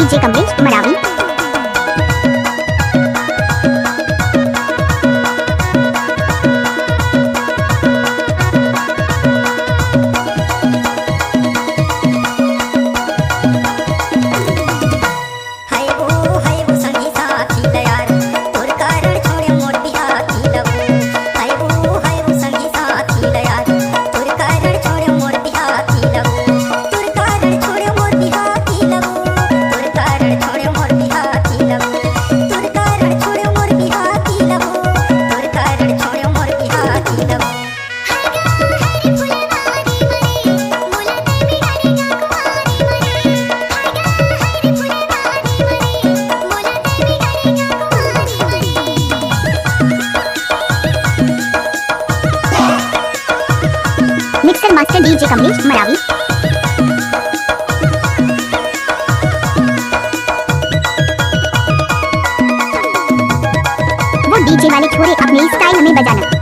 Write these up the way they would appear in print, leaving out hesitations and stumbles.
DJ Kamlesh Maravi. Mixer master DJ Kamlesh Maravi. वो DJ वाले छोरे अपने स्टाइल हमें बजाना।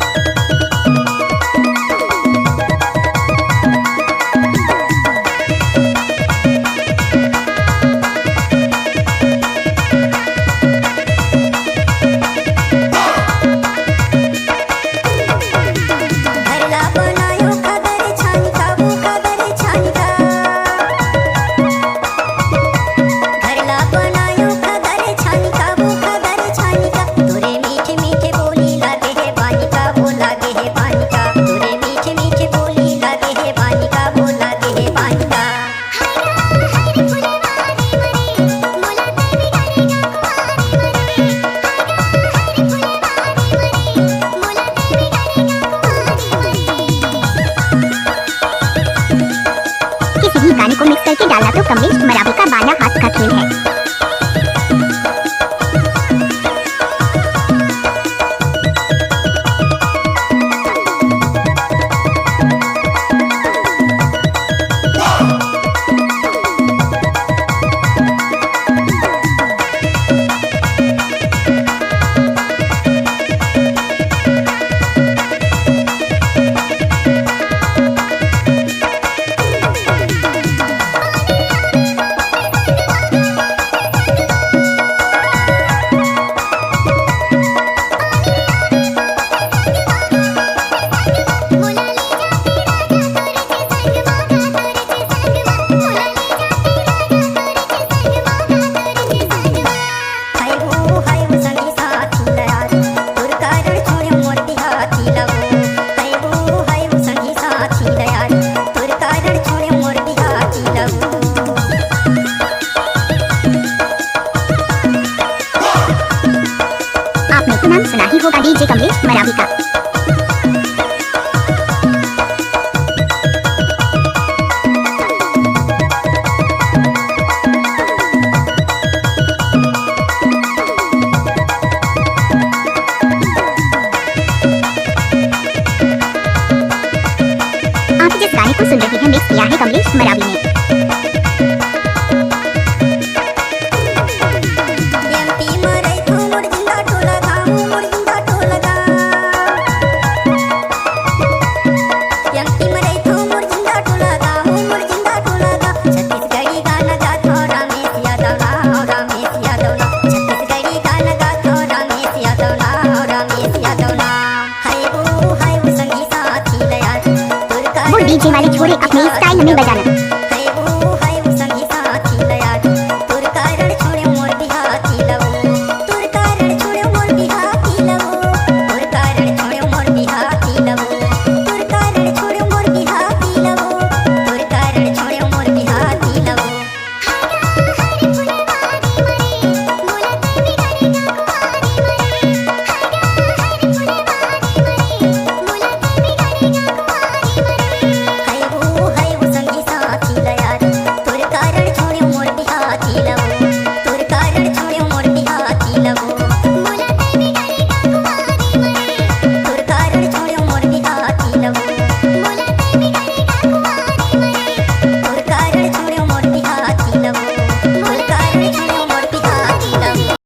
गाने को मिक्स करके डाला तो कमलेश मरावी का बाला हाथ का खेल है। नाम सुना ही होगा डीजे कमलेश मरावी का। आप जिस गाने को सुन रहे हैं मिक्स किया है कमलेश मरावी ने। डीजे वाले छोरे अपने स्टाइल हमें बजाना।